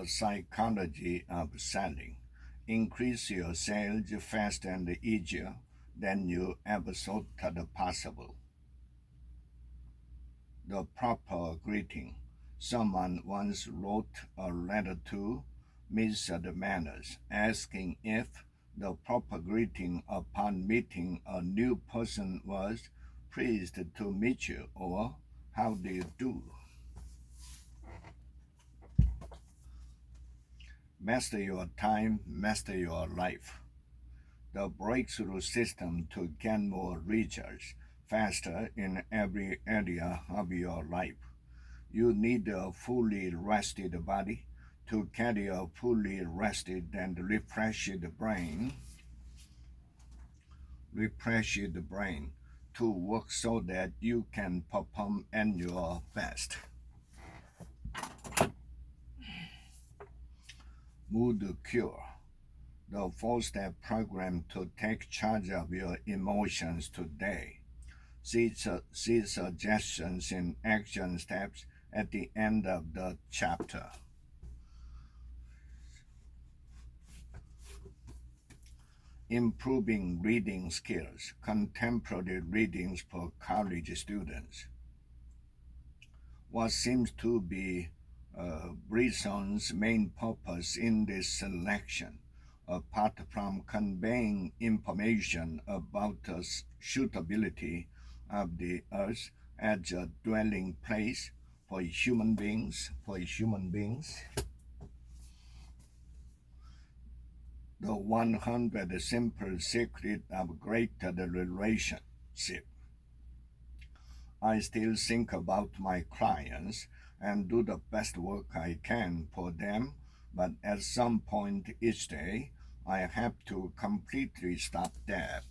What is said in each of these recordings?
the psychology of selling. Increase your sales faster and easier than you ever thought possible. The proper greeting. Someone once wrote a letter to Mr. Manners asking if the proper greeting upon meeting a new person was pleased to meet you or how do you do. Master your time, master your life. The breakthrough system to get more results faster in every area of your life. You need a fully rested body to carry a fully rested and refreshed brain. Refreshed brain to work so that you can perform at your best. Mood Cure, the 4-step program to take charge of your emotions today. See suggestions in action steps at the end of the chapter. Improving reading skills, contemporary readings for college students. What seems to be Brisson's main purpose in this selection, apart from conveying information about the suitability of the earth as a dwelling place for human beings, the 100 simple secrets of greater relationship. I still think about my clients and do the best work I can for them, but at some point each day, I have to completely stop that.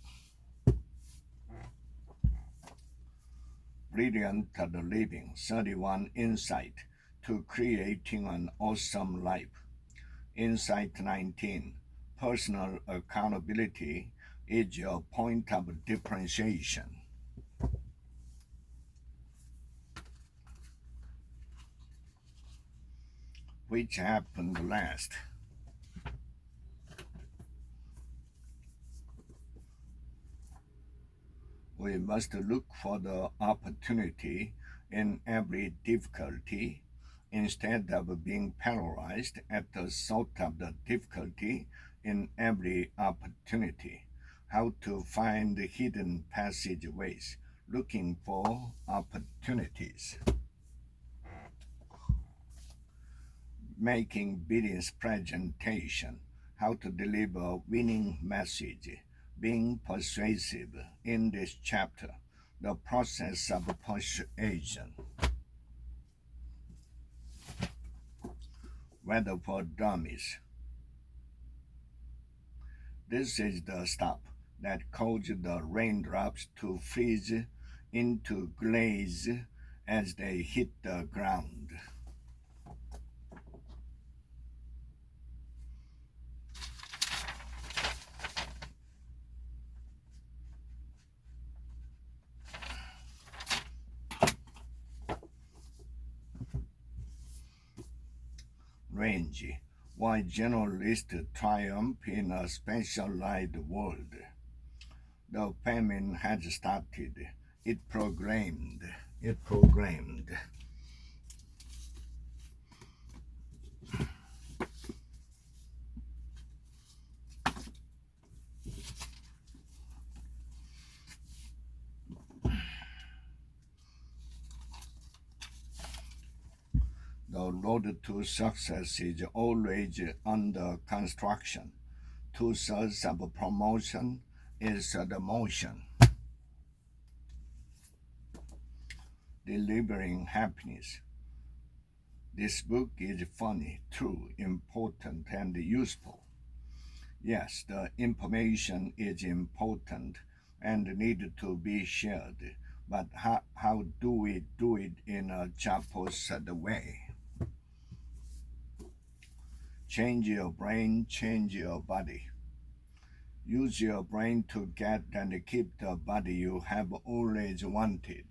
Brilliant Living, 31 Insight to Creating an Awesome Life. Insight 19, Personal accountability is your point of differentiation. Which happened last? We must look for the opportunity in every difficulty instead of being paralyzed at the thought of the difficulty in every opportunity. How to find hidden passageways, looking for opportunities. Making business presentation, how to deliver a winning message, being persuasive in this chapter, the process of persuasion. Weather for dummies. This is the stuff that caused the raindrops to freeze into glaze as they hit the ground. Range. Why generalists triumph in a specialized world. The famine had started. It programmed. The road to success is always under construction. 2/3 of promotion is the motion. Delivering happiness. This book is funny, true, important, and useful. Yes, the information is important and need to be shared, but how do we do it in a Japosad way? Change your brain, change your body. Use your brain to get and keep the body you have always wanted.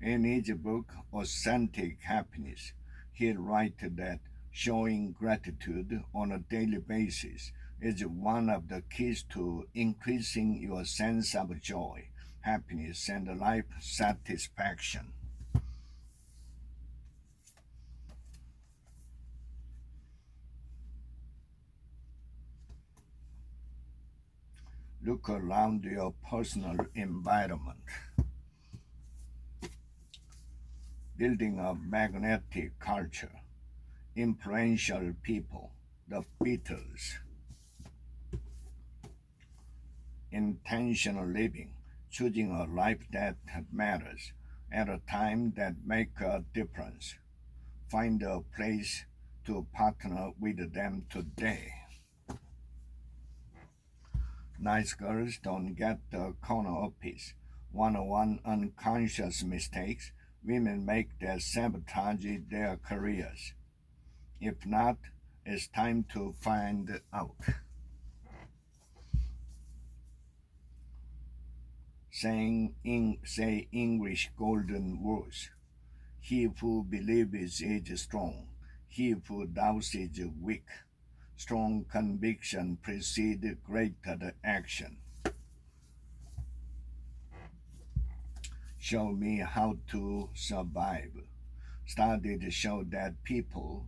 In his book, Authentic Happiness, he writes that showing gratitude on a daily basis is one of the keys to increasing your sense of joy, happiness, and life satisfaction. Look around your personal environment. Building a magnetic culture, influential people, the Beatles. Intentional living, choosing a life that matters at a time that makes a difference. Find a place to partner with them today. Nice girls don't get the corner office. 101 unconscious mistakes women make that sabotage their careers. If not, it's time to find out. Say English golden rules. He who believes is strong. He who doubts is weak. Strong conviction precedes greater action. Show me how to survive. Studies show that people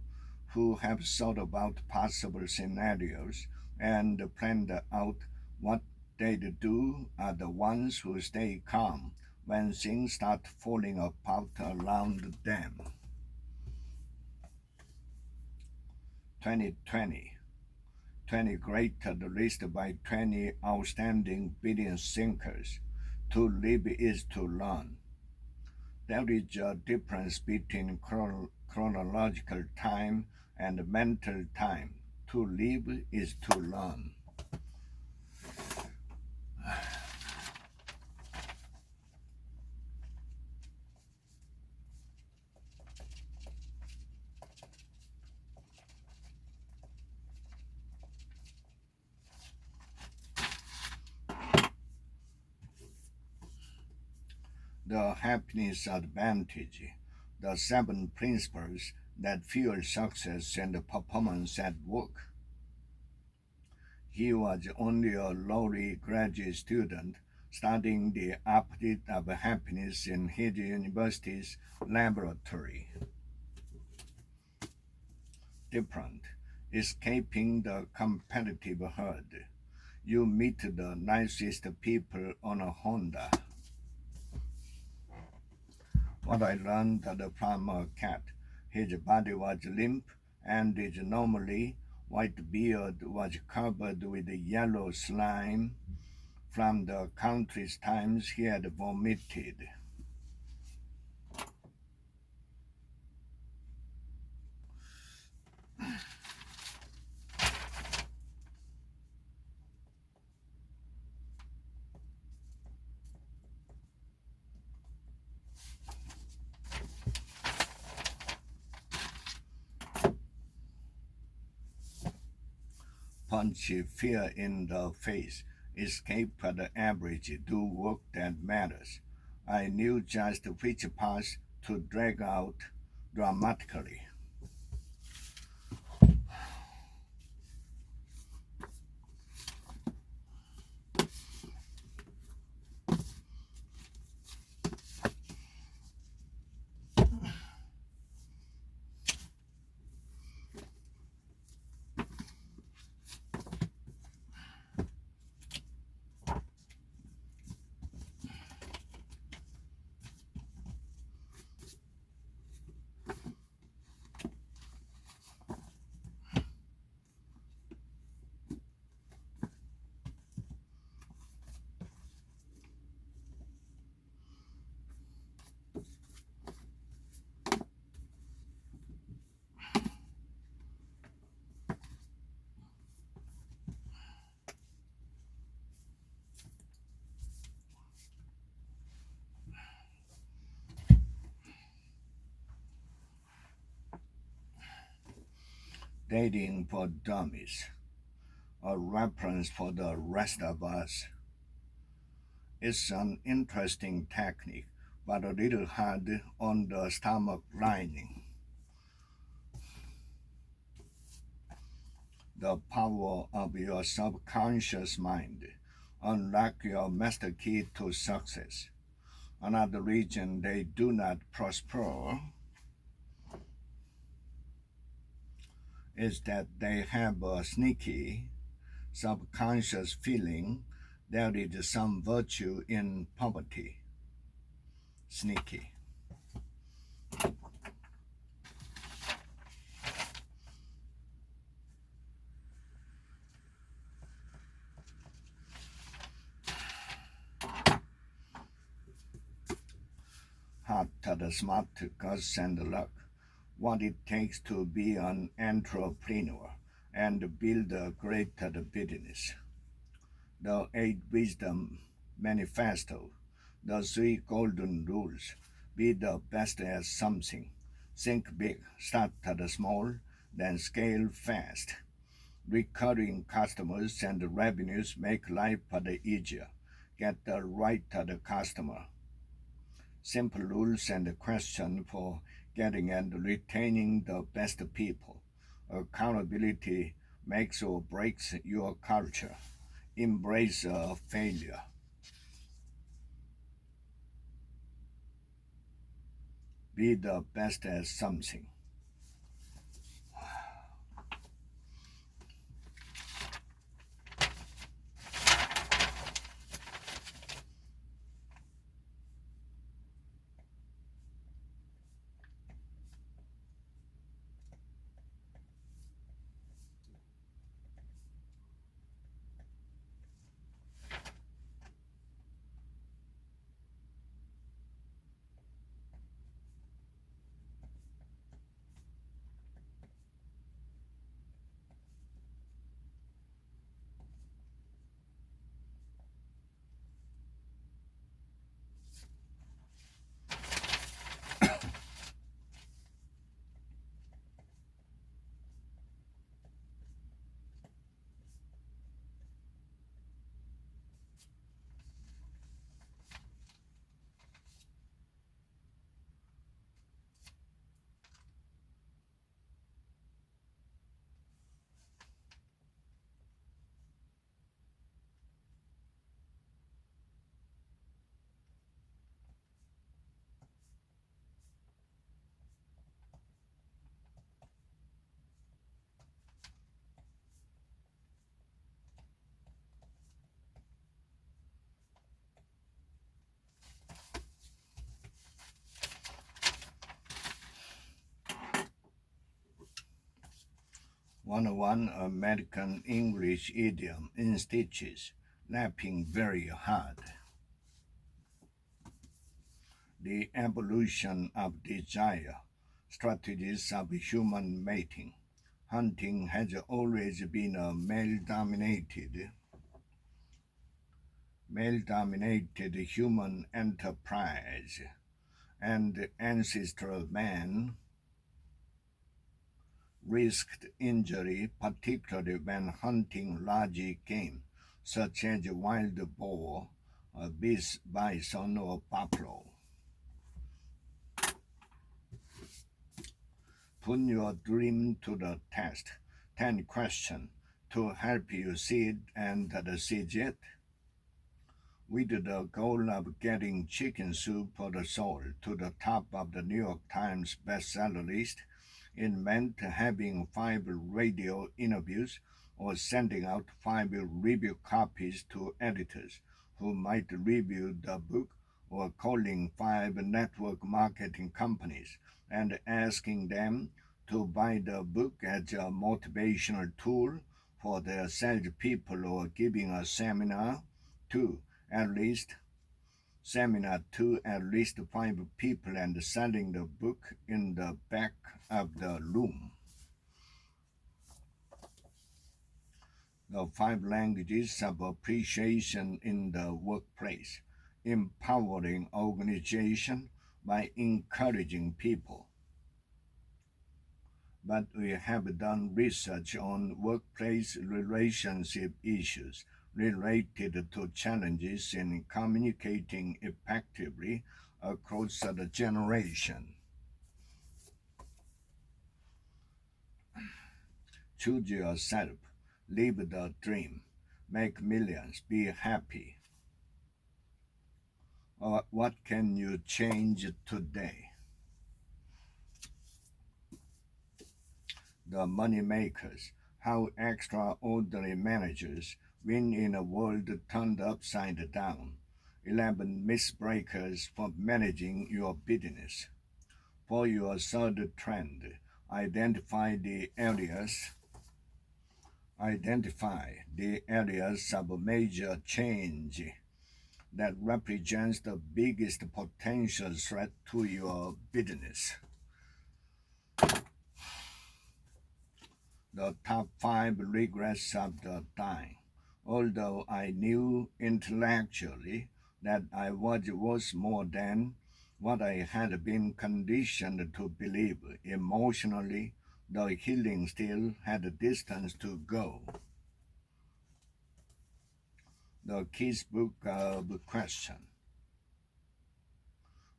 who have thought about possible scenarios and planned out what they'd do are the ones who stay calm when things start falling apart around them. 2020. 20 greater list by 20 outstanding billion thinkers. To live is to learn. There is a difference between chronological time and mental time. To live is to learn. The happiness advantage, the 7 principles that fuel success and performance at work. He was only a lowly graduate student studying the opposite of happiness in his university's laboratory. Different, escaping the competitive herd. You meet the nicest people on a Honda. What I learned from a cat, his body was limp and his normally white beard was covered with yellow slime from the countless times he had vomited. Punch fear in the face, escape the average, do work that matters. I knew just which path to drag out dramatically. Dating for dummies, a reference for the rest of us. It's an interesting technique but a little hard on the stomach lining. The power of your subconscious mind unlock your master key to success. Another reason they do not prosper is that they have a sneaky subconscious feeling there is some virtue in poverty. Sneaky. Hard to the smart, guts and luck. What it takes to be an entrepreneur and build a greater business. The 8 Wisdom Manifesto, the 3 Golden Rules. Be the best at something. Think big, start small, then scale fast. Recurring customers and revenues make life easier. Get the right customer. Simple rules and question for getting and retaining the best people. Accountability makes or breaks your culture. Embrace failure. Be the best at something. One American English idiom in stitches, lapping very hard. The evolution of desire, strategies of human mating. Hunting has always been a male-dominated human enterprise, and ancestral man risked injury, particularly when hunting large game, such as wild boar, bison, or buffalo. Put your dream to the test. 10 questions to help you see it and seize it. With the goal of getting Chicken Soup for the Soul to the top of the New York Times bestseller list, it meant having 5 radio interviews or sending out 5 review copies to editors who might review the book, or calling 5 network marketing companies and asking them to buy the book as a motivational tool for their salespeople, or giving a seminar to at least 5 people and selling the book in the back of the room. The 5 languages of appreciation in the workplace, empowering organization by encouraging people. But we have done research on workplace relationship issues related to challenges in communicating effectively across the generation. Choose yourself, live the dream, make millions, be happy. What can you change today? The money makers, how extraordinary managers win in a world turned upside down. 11 misbreakers for managing your business. For your third trend, identify the areas of major change that represents the biggest potential threat to your business. The top 5 regrets of the dying. Although I knew intellectually that I was worth more than what I had been conditioned to believe, emotionally, the healing still had a distance to go. The Kids Book of Question.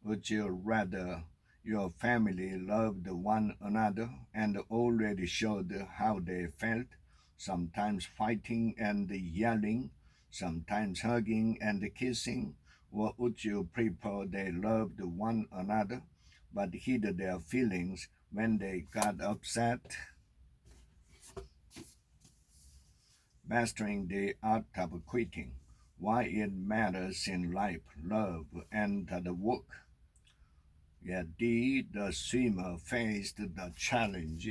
Would you rather your family loved one another and already showed how they felt, sometimes fighting and yelling, sometimes hugging and kissing, or would you prefer they loved one another but hid their feelings when they got upset? Mastering the art of quitting. Why it matters in life, love, and the work. Yet the swimmer faced the challenge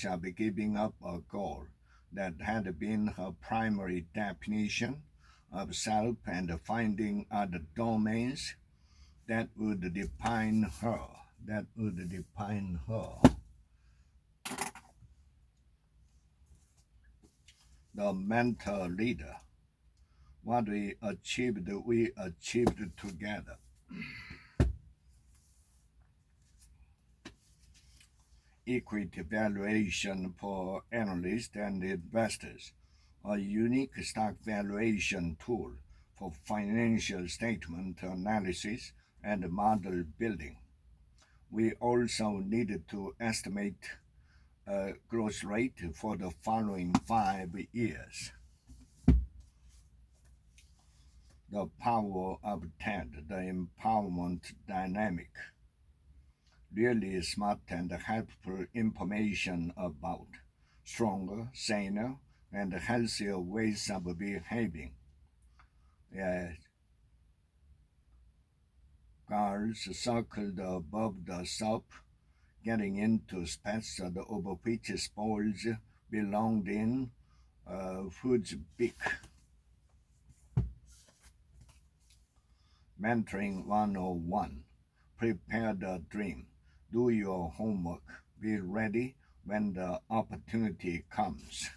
of giving up a goal that had been her primary definition of self and finding other domains that would define her. The mentor leader. What we achieved together. Equity valuation for analysts and investors, a unique stock valuation tool for financial statement analysis and model building. We also needed to estimate a growth rate for the following 5 years. The power of TED, the empowerment dynamic. Really smart and helpful information about stronger, saner, and healthier ways of behaving. Girls circled above the soap, getting into space over which spoils belonged in food's beak. Mentoring 101. Prepare the dream. Do your homework. Be ready when the opportunity comes.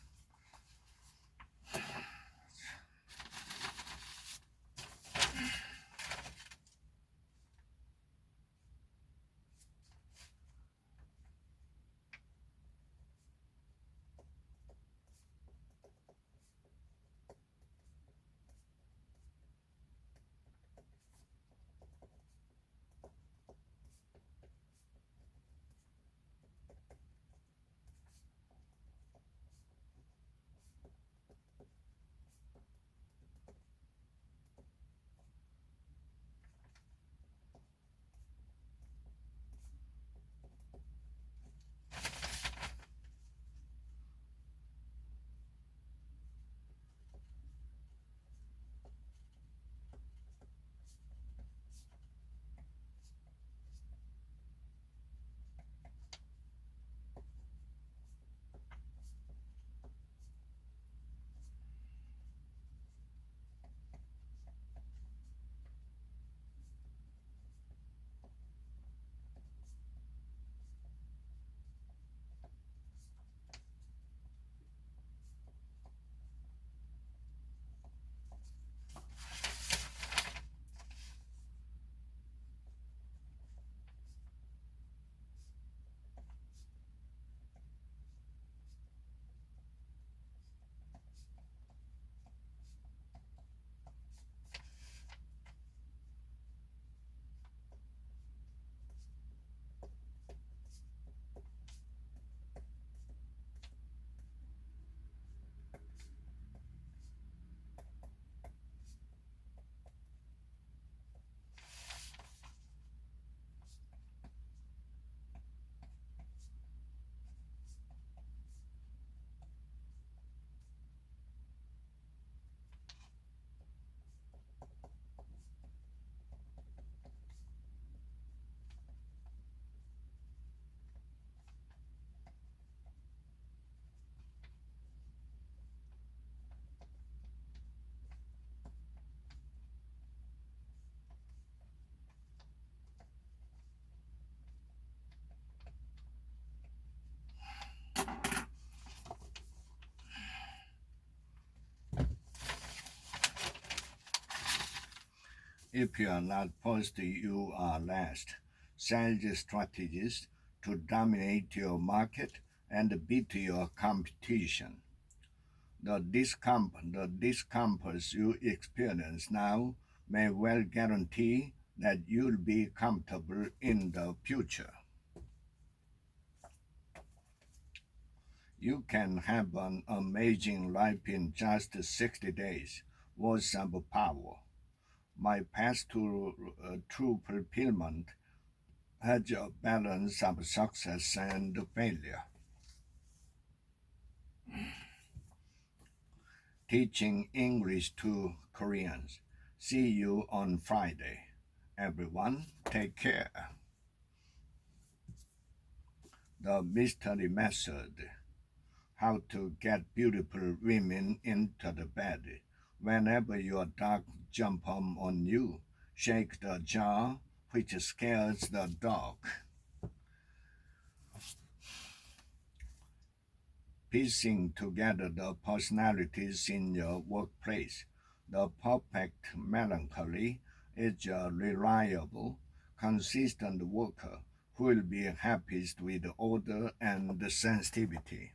If you are not first, you are last. Sales strategies to dominate your market and beat your competition. The discomforts you experience now may well guarantee that you'll be comfortable in the future. You can have an amazing life in just 60 days. Words of power. My path to true fulfillment has a balance of success and failure. Teaching English to Koreans. See you on Friday. Everyone, take care. The mystery method. How to get beautiful women into the bed. Whenever your dog jumps on you, shake the jar which scares the dog. Piecing together the personalities in your workplace. The perfect melancholy is a reliable, consistent worker who will be happiest with order and sensitivity.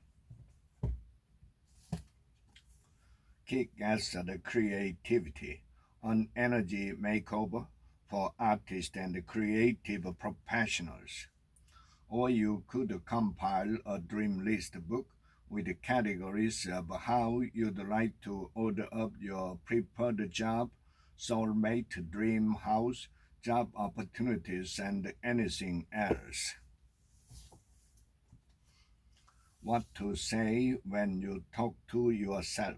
Kick-ass creativity, an energy makeover for artists and creative professionals. Or you could compile a dream list book with categories of how you'd like to order up your preferred job, soulmate, dream house, job opportunities, and anything else. What to say when you talk to yourself.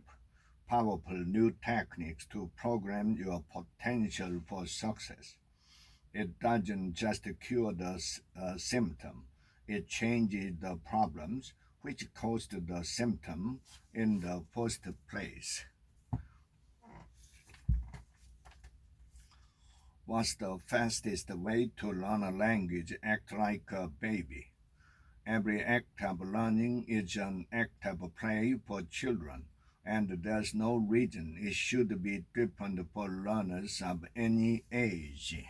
Powerful new techniques to program your potential for success. It doesn't just cure the symptom, it changes the problems which caused the symptom in the first place. What's the fastest way to learn a language? Act like a baby. Every act of learning is an act of play for children, and there's no reason it should be different for learners of any age.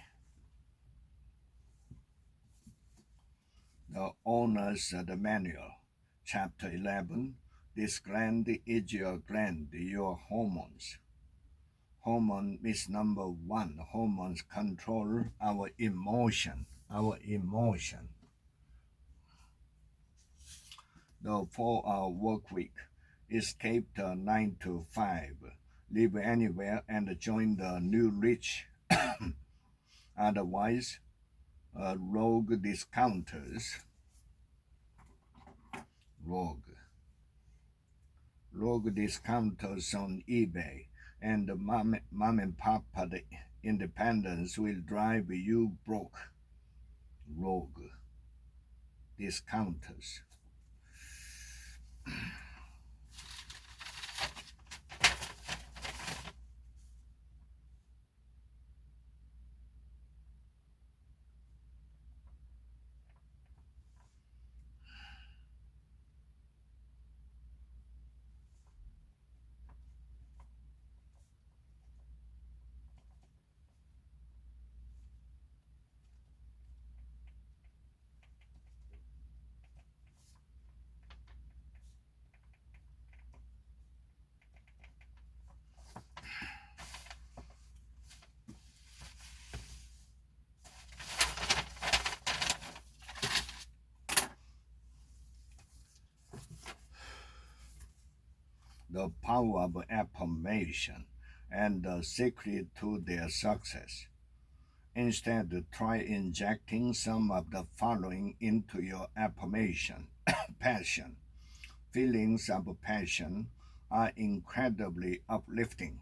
The owner's the manual. Chapter 11. This gland is your gland, your hormones. Hormone is number one. Hormones control our emotion. Our emotion. The 4-hour work week. Escape the 9 to 5. Live anywhere and join the new rich. Otherwise, rogue discounters. Rogue discounters on eBay and mom and pop independence will drive you broke. Rogue discounters. The power of affirmation and the secret to their success. Instead, try injecting some of the following into your affirmation. Passion. Feelings of passion are incredibly uplifting.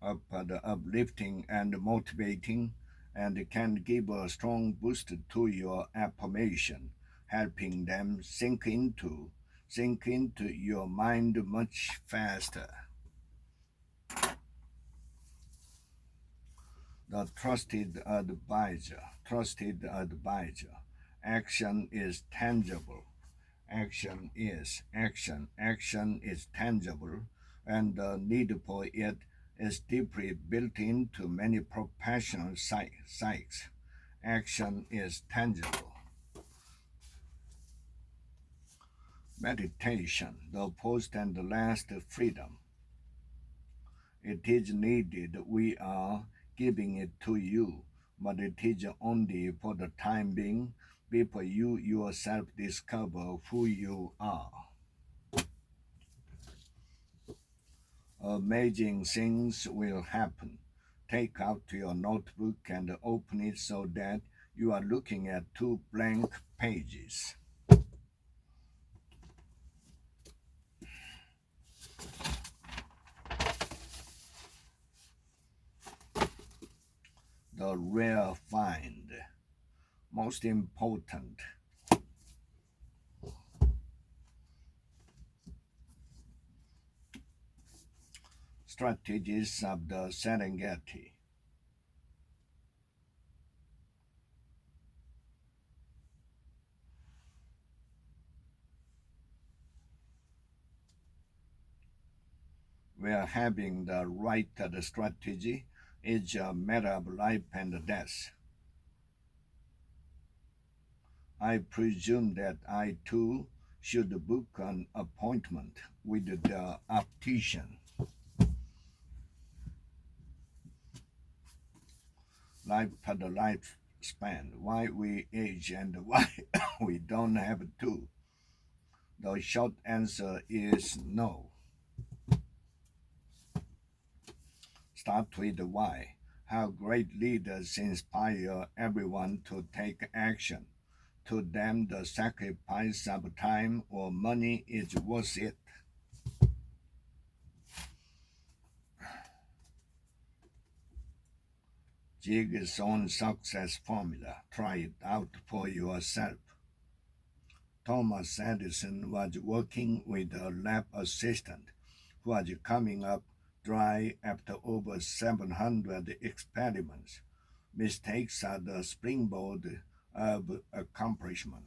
Uplifting and motivating, and can give a strong boost to your affirmation, helping them sink into your mind much faster. The trusted advisor. Action is tangible. Action is tangible, and the need for it is deeply built into many professional psyches. Action is tangible. Meditation, the first and the last freedom. It is needed. We are giving it to you, but it is only for the time being before you yourself discover who you are. Amazing things will happen. Take out your notebook and open it so that you are looking at two blank pages. The rare find. Most important. Strategies of the Serengeti. Where having the right strategy is a matter of life and death. I presume that I too should book an appointment with the optician. Life for the lifespan, why we age and why we don't have to. The short answer is no. Start with why. How great leaders inspire everyone to take action. To them, the sacrifice of time or money is worth it. Jig's own success formula. Try it out for yourself. Thomas Edison was working with a lab assistant who was coming up dry after over 700 experiments. Mistakes are the springboard of accomplishment.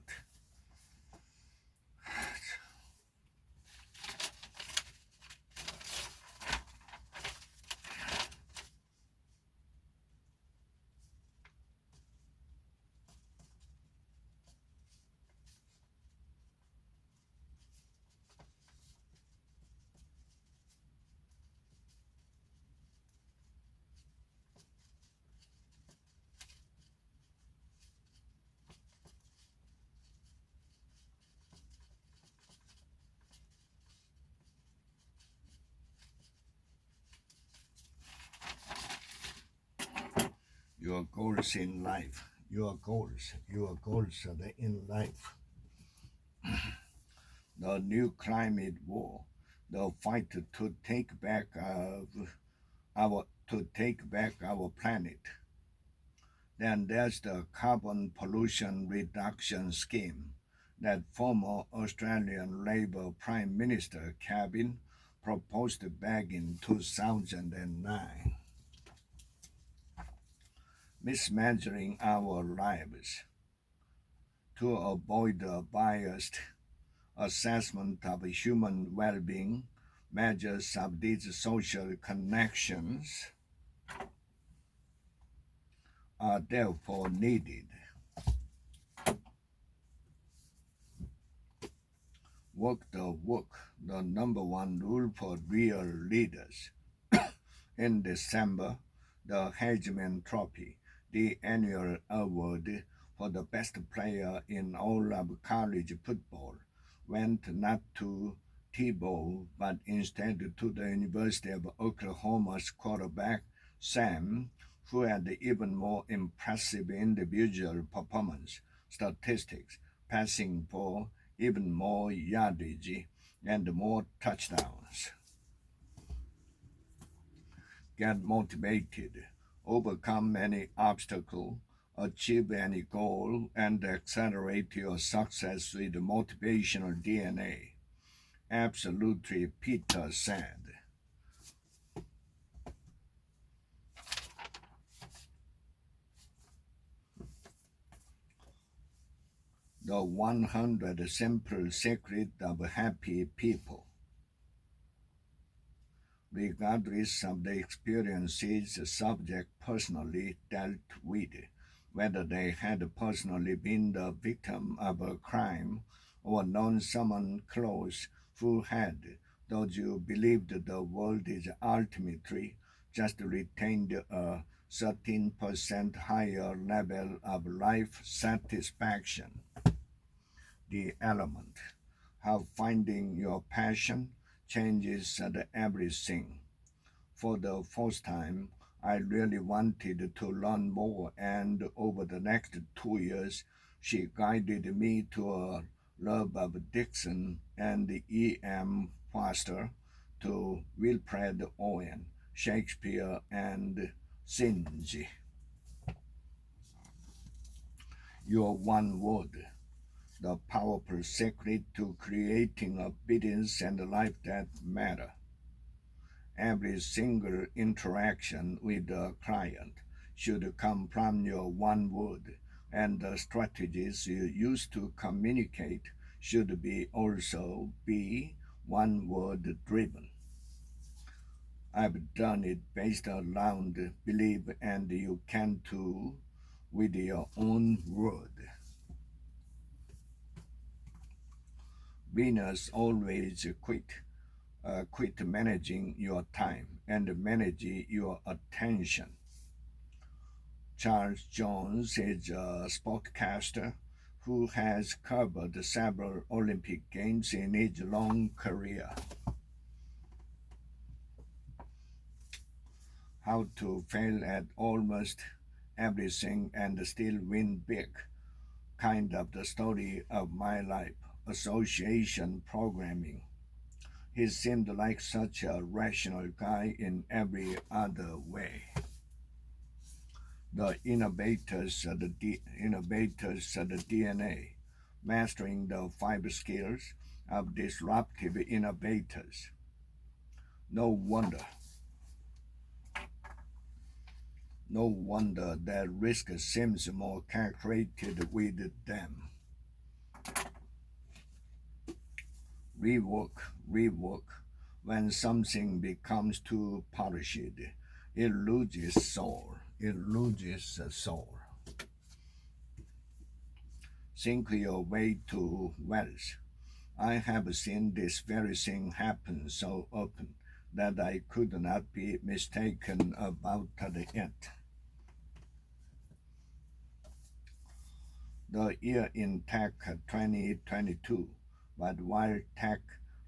Your goals in life, your goals in life. The new climate war, the fight to take back our planet. Then there's the carbon pollution reduction scheme that former Australian Labor Prime Minister Cabin proposed back in 2009. Mismeasuring our lives to avoid a biased assessment of human well-being, measures of these social connections are therefore needed. Work the work, the number one rule for real leaders. In December, the Heisman Trophy, the annual award for the best player in all of college football, went not to Tebow but instead to the University of Oklahoma's quarterback, Sam, who had even more impressive individual performance statistics, passing for even more yardage and more touchdowns. Get motivated, overcome any obstacle, achieve any goal, and accelerate your success with motivational DNA. Absolutely, Peter said. The 100 Simple Secrets of Happy People. regardless of the experiences the subject personally dealt with, whether they had personally been the victim of a crime or known someone close who had, though you believed the world is ultimately just retained a 13% higher level of life satisfaction. The element how finding your passion changes everything. For the first time, I really wanted to learn more, and over the next 2 years, she guided me to a love of Dixon and E.M. Foster, to Wilfred Owen, Shakespeare, and Synge. Your one word, the powerful secret to creating a business and a life that matter. Every single interaction with the client should come from your one word, and the strategies you use to communicate should be also be one word driven. I've done it based around belief, and you can too with your own word. Winners always quit managing your time and manage your attention. Charles Jones is a sportscaster who has covered several Olympic Games in his long career. How to fail at almost everything and still win big. Kind of the story of my life. Association programming. He seemed like such a rational guy in every other way. The innovators of the DNA, mastering the 5 skills of disruptive innovators. No wonder. No wonder that risk seems more calculated with them. Rework. When something becomes too polished, it loses soul. It loses soul. Think your way to wealth. I have seen this very thing happen so often that I could not be mistaken about it. The year in tech 2022, but while tech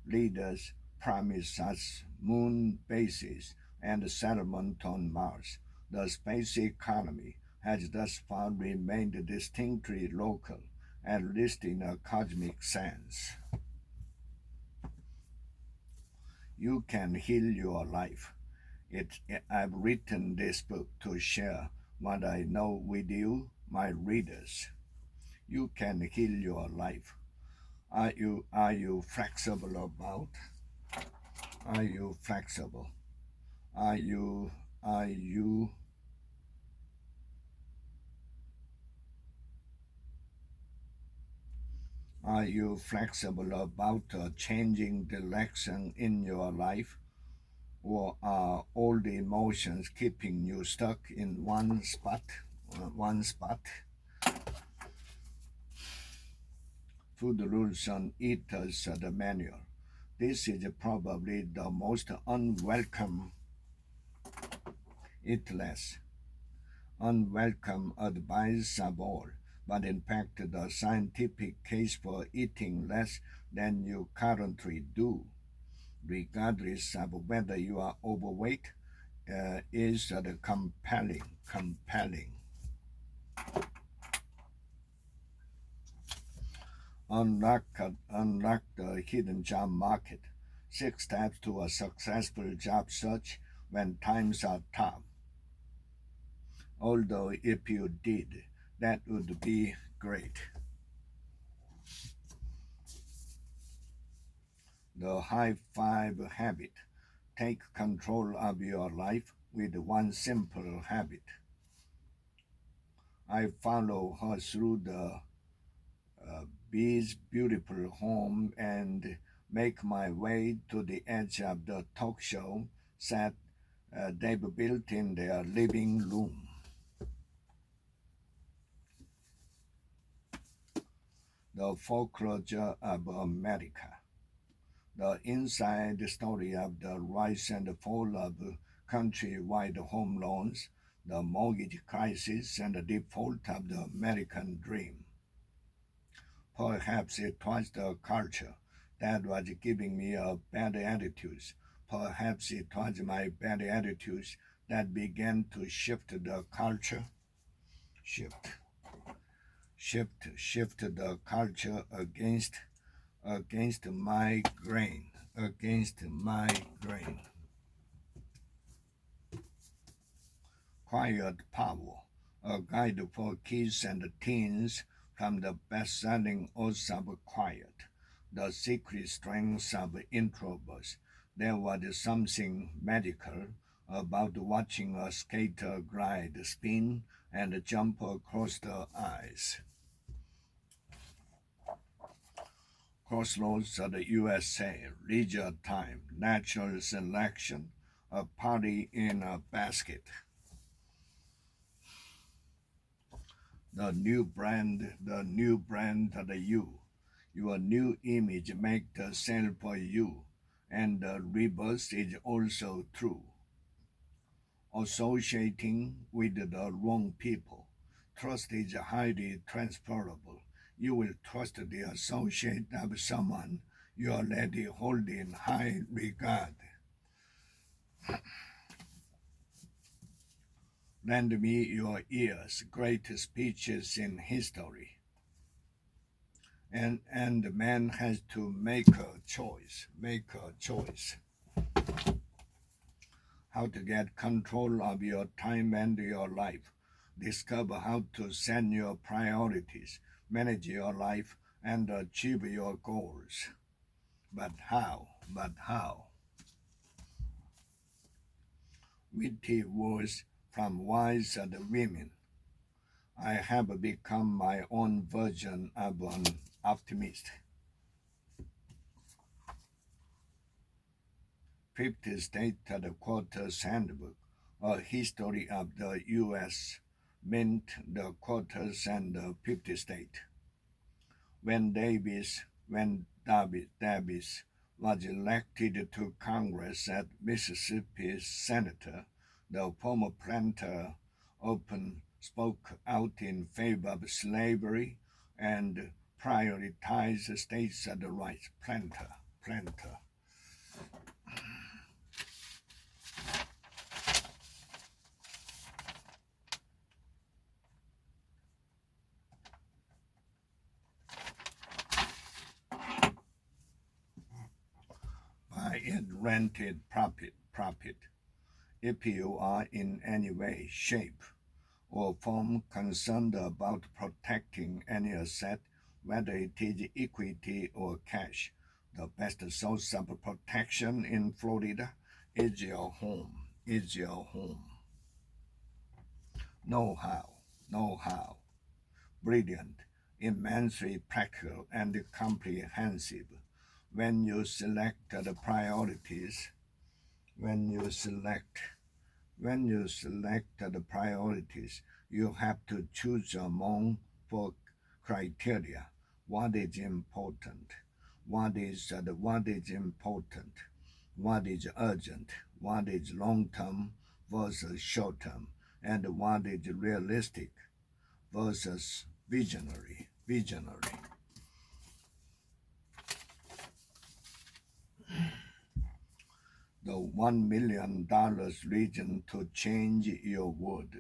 leaders promise us moon bases and settlement on Mars, the space economy has thus far remained distinctly local, at least in a cosmic sense. You can heal your life. I've written this book to share what I know with you, my readers. You can heal your life. Are you flexible about? Are you flexible? Are you are you are you flexible about changing direction in your life, or are all the emotions keeping you stuck in one spot? One spot. Food rules on eaters the manual. This is probably the most unwelcome, eat less, unwelcome advice of all, but in fact the scientific case for eating less than you currently do, regardless of whether you are overweight, is compelling. Unlock the hidden job market. 6 steps to a successful job search when times are tough. Although if you did, that would be great. The high five habit. Take control of your life with one simple habit. I follow her through the bee's beautiful home and make my way to the edge of the talk show set they've built in their living room. The Foreclosure of America. The inside story of the rise and fall of countrywide home loans, the mortgage crisis, and the default of the American dream. Perhaps it was the culture that was giving me a bad attitude. Perhaps it was my bad attitude that began to shift the culture. Shift the culture against my grain. Quiet Power, a guide for kids and teens from the best-selling Oaths of Quiet, The Secret Strengths of Introverts. There was something magical about watching a skater glide, spin, and jump across the ice. Crossroads of the USA, Leisure Time, Natural Selection, a party in a basket. The new brand of the you. Your new image makes the sale for you, and the reverse is also true. Associating with the wrong people. Trust is highly transferable. You will trust the associate of someone you already hold in high regard. Lend me your ears, great speeches in history. And man has to make a choice. How to get control of your time and your life. Discover how to set your priorities, manage your life, and achieve your goals. But how? Witty words from wise women. I have become my own version of an optimist. 50 State Quarters Handbook, a history of the U.S. Mint, the quarters, and the 50 State. When Davis was elected to Congress as Mississippi's senator, the former planter spoke out in favor of slavery and prioritized states' rights. Planter. Buy it, rent it, profit. If you are in any way, shape, or form concerned about protecting any asset, whether it is equity or cash, the best source of protection in Florida is your home. Know-how. Brilliant, immensely practical, and comprehensive. When you select the priorities, you have to choose among 4 criteria. What is important? What is important? What is urgent? What is long-term versus short-term? And what is realistic versus visionary? The $1 million reason to change your world.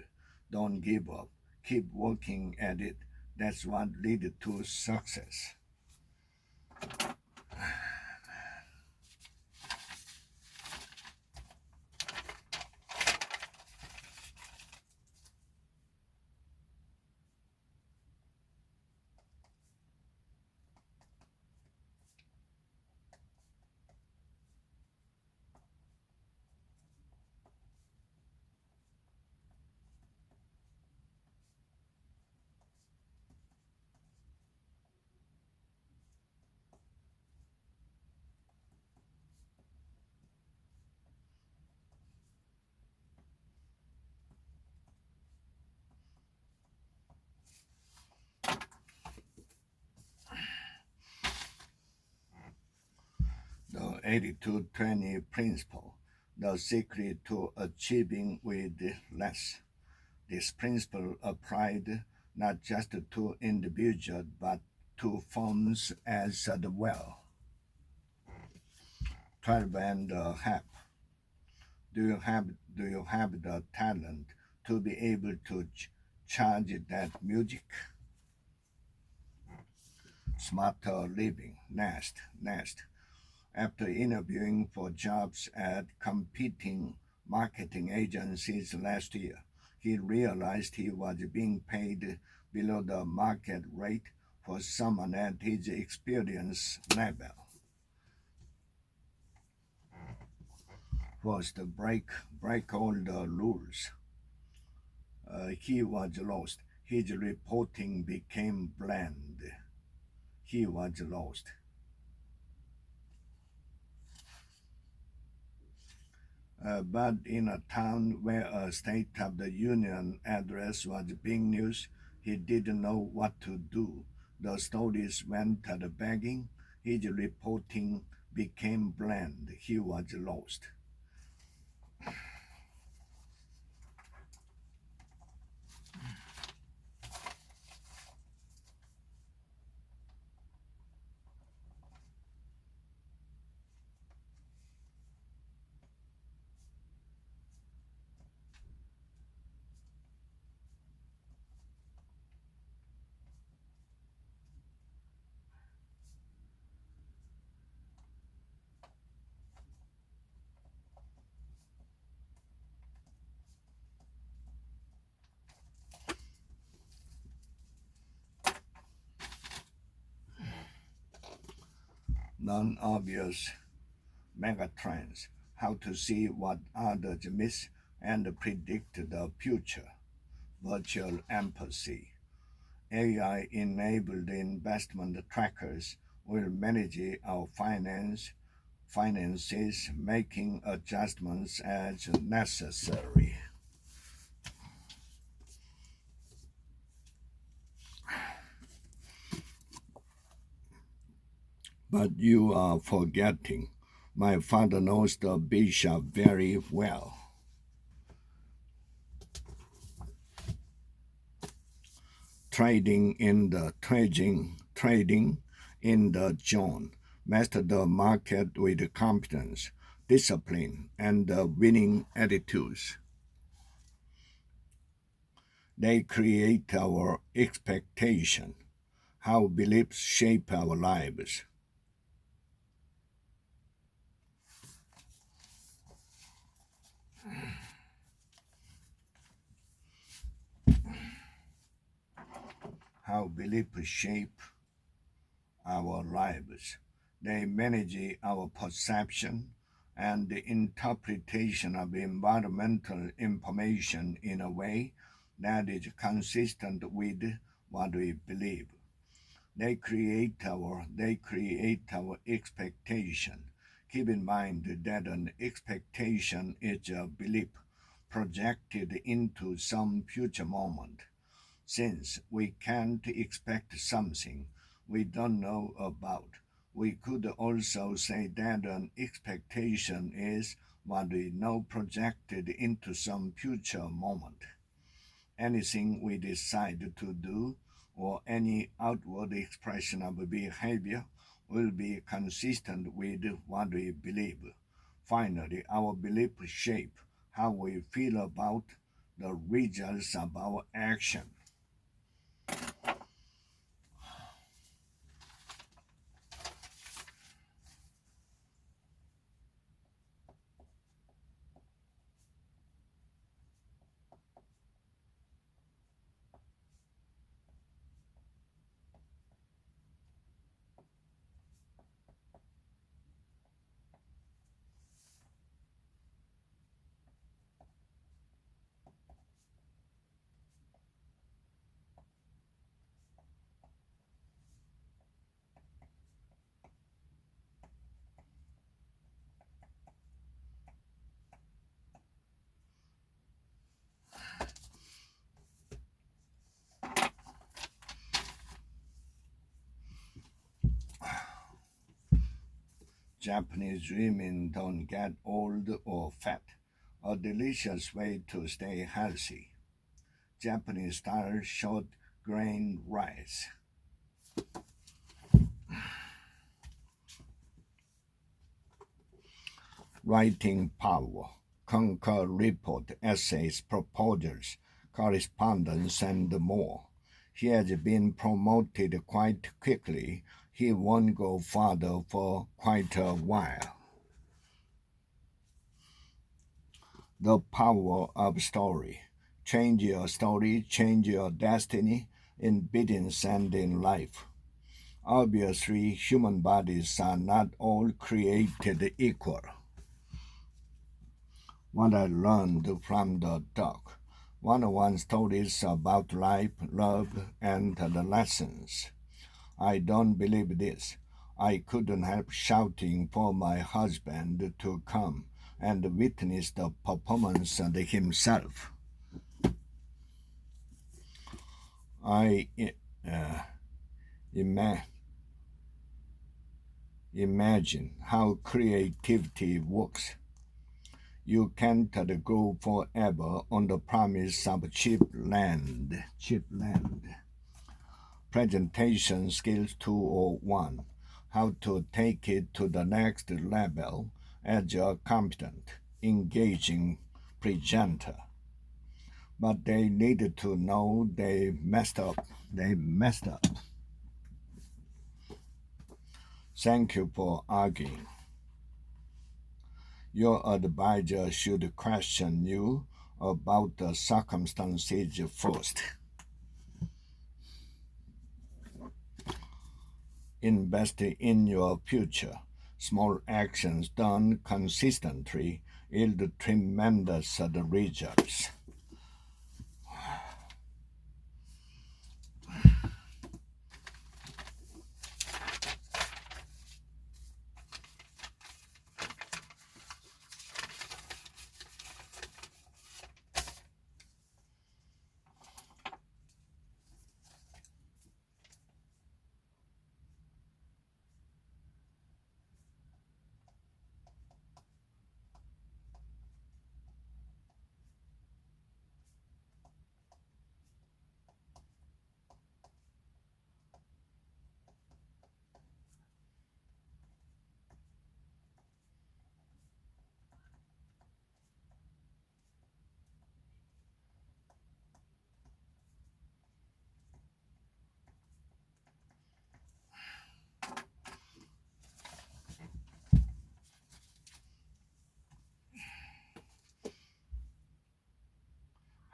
Don't give up. Keep working at it. That's what leads to success. 82-20 principle, the secret to achieving with less. This principle applied not just to individuals but to firms as well. 12 and a half. Do you have the talent to be able to charge that music? Smarter living. Next. After interviewing for jobs at competing marketing agencies last year, he realized he was being paid below the market rate for someone at his experience level. First, break all the rules. He was lost. His reporting became bland. He was lost. But in a town where a State of the Union address was being used, he didn't know what to do. The stories went begging. His reporting became bland. He was lost. Non-obvious megatrends, how to see what others miss and predict the future. Virtual empathy. AI-enabled investment trackers will manage our finances, making adjustments as necessary. But you are forgetting. My father knows the bishop very well. Trading in the zone. Master the market with competence, discipline, and winning attitudes. They create our expectation, how beliefs shape our lives. How beliefs shape our lives. They manage our perception and the interpretation of environmental information in a way that is consistent with what we believe. They create our expectation. Keep in mind that an expectation is a belief projected into some future moment. Since we can't expect something we don't know about, we could also say that an expectation is what we know projected into some future moment. Anything we decide to do or any outward expression of behavior will be consistent with what we believe. Finally, our beliefs shape how we feel about the results of our action. Japanese women don't get old or fat. A delicious way to stay healthy. Japanese style short grain rice. Writing power. Conquer report, essays, proposals, correspondence, and more. He has been promoted quite quickly. He won't go further for quite a while. The power of story. Change your story, change your destiny in business and in life. Obviously, human bodies are not all created equal. What I learned from the doc. One-on-one stories about life, love, and the lessons. I don't believe this. I couldn't help shouting for my husband to come and witness the performance himself. I imagine how creativity works. You can't go forever on the promise of cheap land. Presentation skills 201. How to take it to the next level as a competent, engaging presenter. But they needed to know they messed up. Thank you for arguing. Your advisor should question you about the circumstances first. Invest in your future. Small actions done consistently yield tremendous results.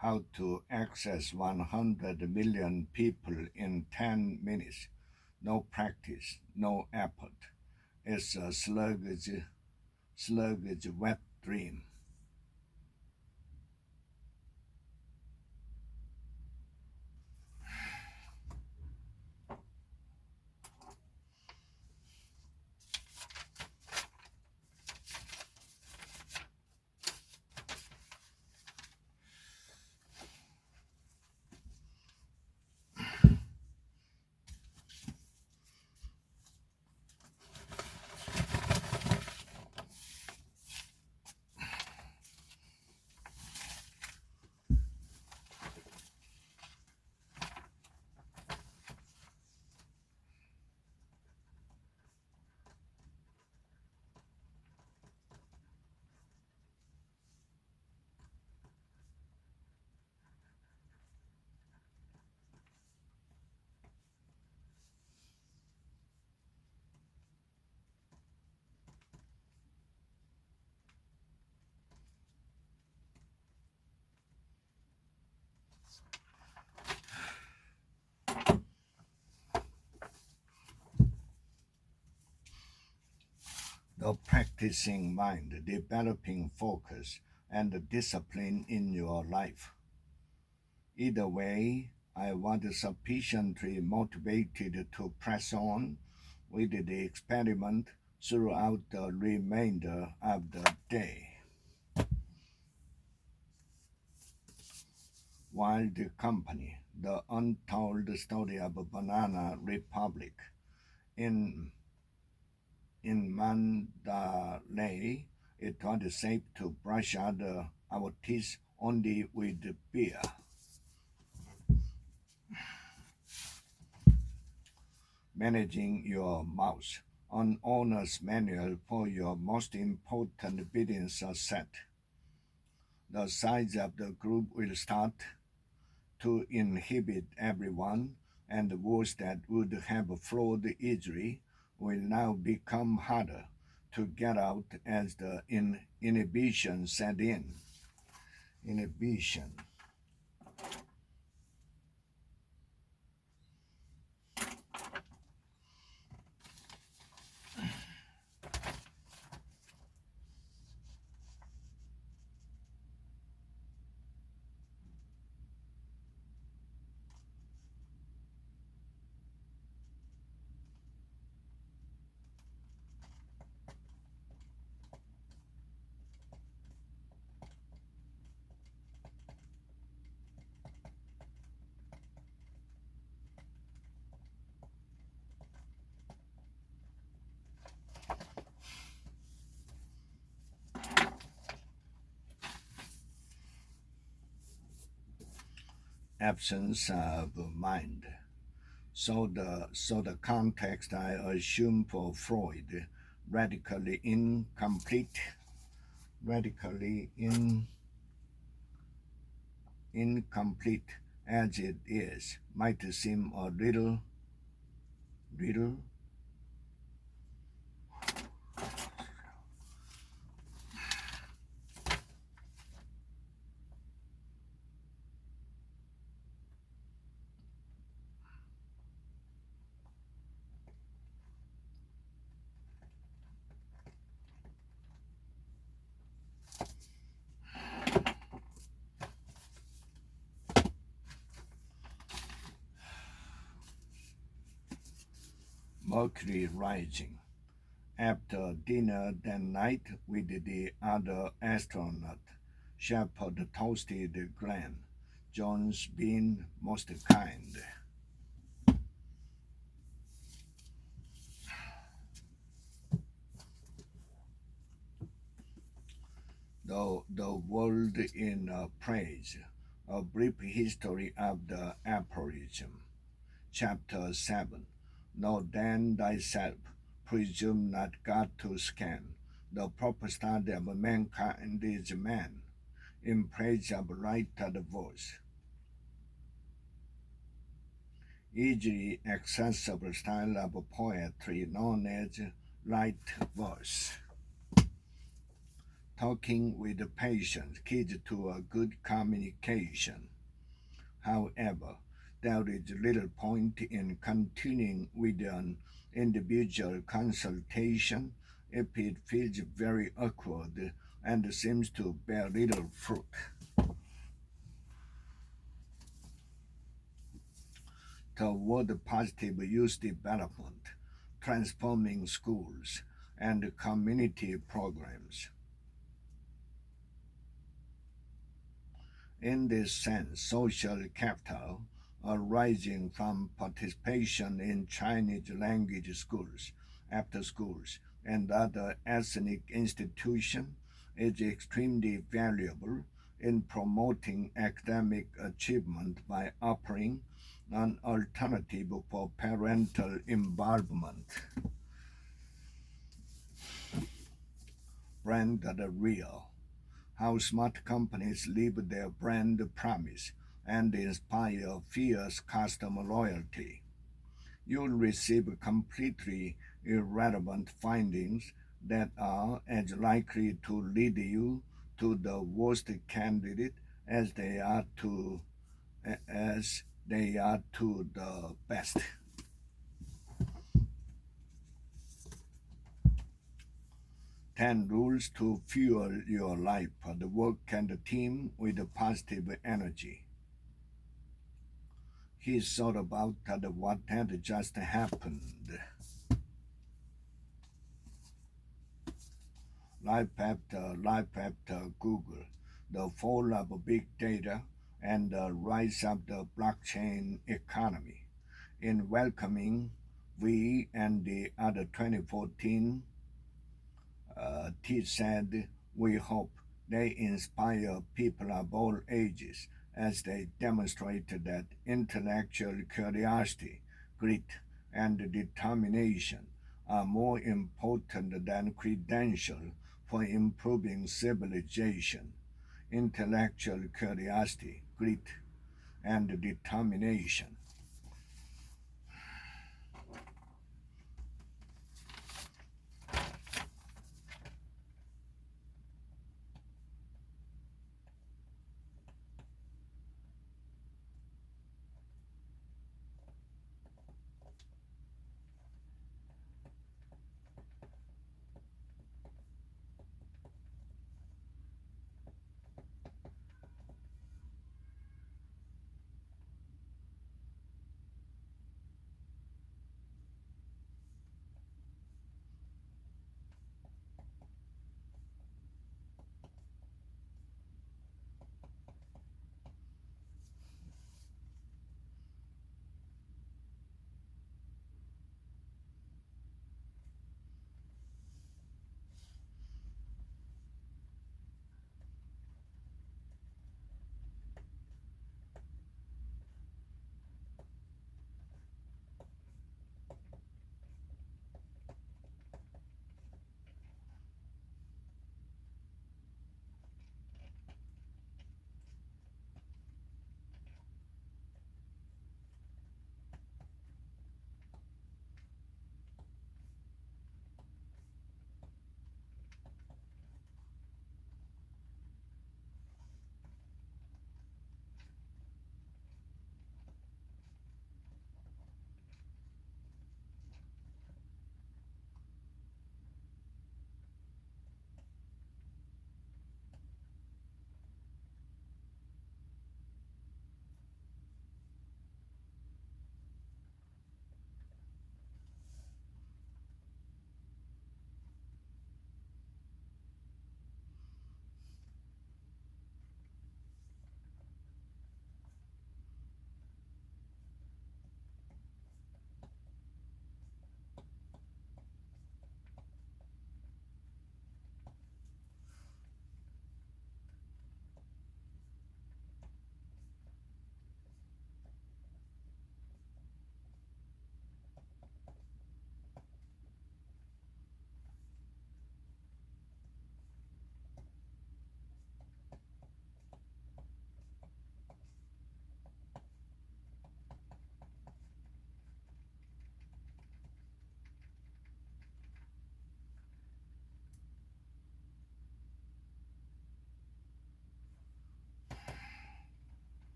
How to access 100 million people in 10 minutes. No practice, no effort. It's a sluggish wet dream. The practicing mind, developing focus and discipline in your life. Either way, I was sufficiently motivated to press on with the experiment throughout the remainder of the day. Wild Company, the untold story of a banana republic. In in Mandalay, it was safe to brush our teeth only with beer. Managing your mouth. An owner's manual for your most important business are set. The size of the group will start to inhibit everyone, and the words that would have flowed easily will now become harder to get out as the inhibition set in. Inhibition. Absence of mind. So the context I assume for Freud, radically incomplete, radically incomplete as it is, might seem a little Mercury rising. After dinner that night with the other astronaut, Shepard toasted Glenn, Jones being most kind. The world in praise. A brief history of the aphorism. Chapter 7. Know then thyself, presume not God to scan. The proper study of mankind is man, in praise of right voice. Easily accessible style of poetry known as light verse. Talking with patience, keys to a good communication. However, there is little point in continuing with an individual consultation if it feels very awkward and seems to bear little fruit. Toward positive youth development, transforming schools, and community programs. In this sense, social capital arising from participation in Chinese language schools, after schools, and other ethnic institutions is extremely valuable in promoting academic achievement by offering an alternative for parental involvement. Brand the real. How smart companies live their brand promise and inspire fierce customer loyalty. You'll receive completely irrelevant findings that are as likely to lead you to the worst candidate as they are to the best. 10 rules to fuel your life, the work and the team with positive energy. He thought about what had just happened. Life after Google, the fall of big data, and the rise of the blockchain economy. In welcoming we and the other 2014 T said, we hope they inspire people of all ages as they demonstrate that intellectual curiosity, grit, and determination are more important than credentials for improving civilization. Intellectual curiosity, grit, and determination.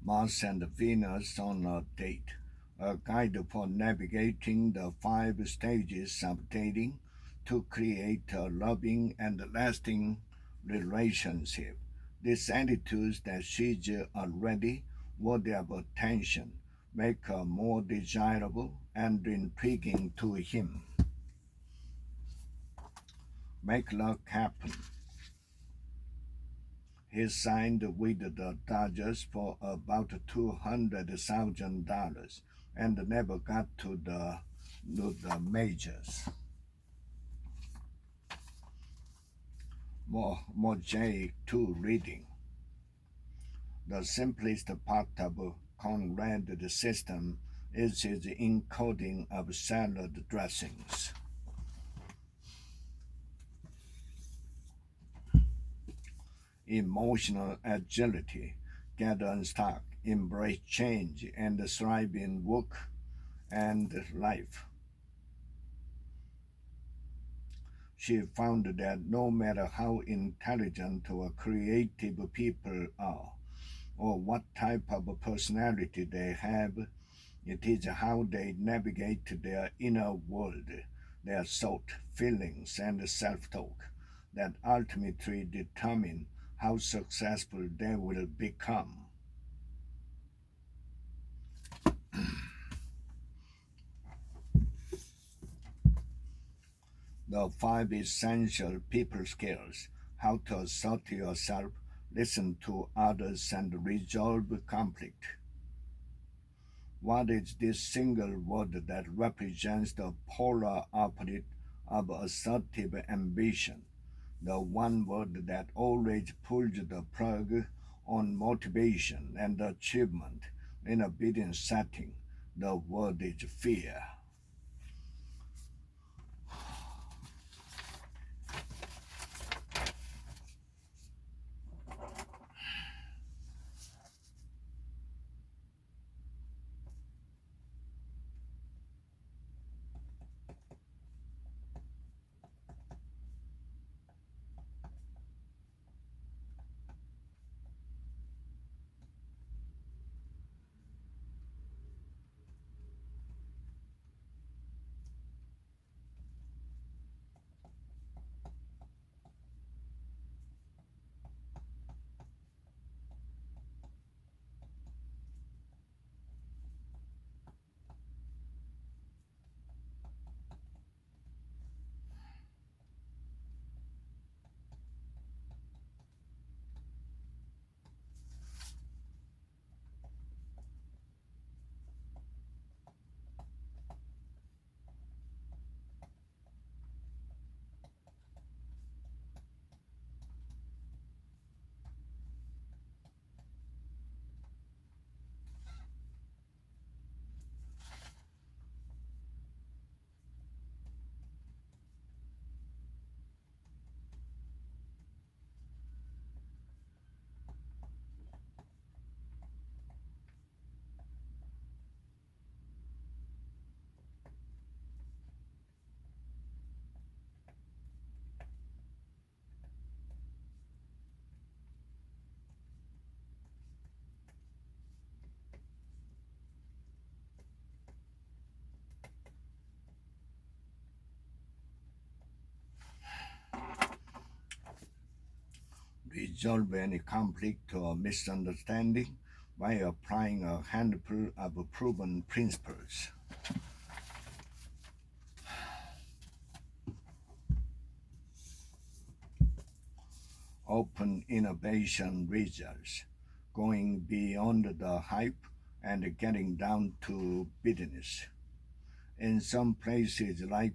Mars and Venus on a Date, a guide for navigating the 5 stages of dating to create a loving and lasting relationship. These attitudes that she's already worthy of attention make her more desirable and intriguing to him. Make luck happen. He signed with the Dodgers for about $200,000 and never got to the majors. mosaic to reading. The simplest part of Conrad's system is his encoding of salad dressings. Emotional agility, get unstuck, embrace change, and thrive in work and life. She found that no matter how intelligent or creative people are, or what type of personality they have, it is how they navigate their inner world, their thought, feelings, and self talk that ultimately determine how successful they will become. The five essential people skills: how to assert yourself, listen to others, and resolve conflict. What is this single word that represents the polar opposite of assertive ambition? The one word that always pulls the plug on motivation and achievement in a business setting. The word is fear. Resolve any conflict or misunderstanding by applying a handful of proven principles. Open innovation results, going beyond the hype and getting down to business. In some places like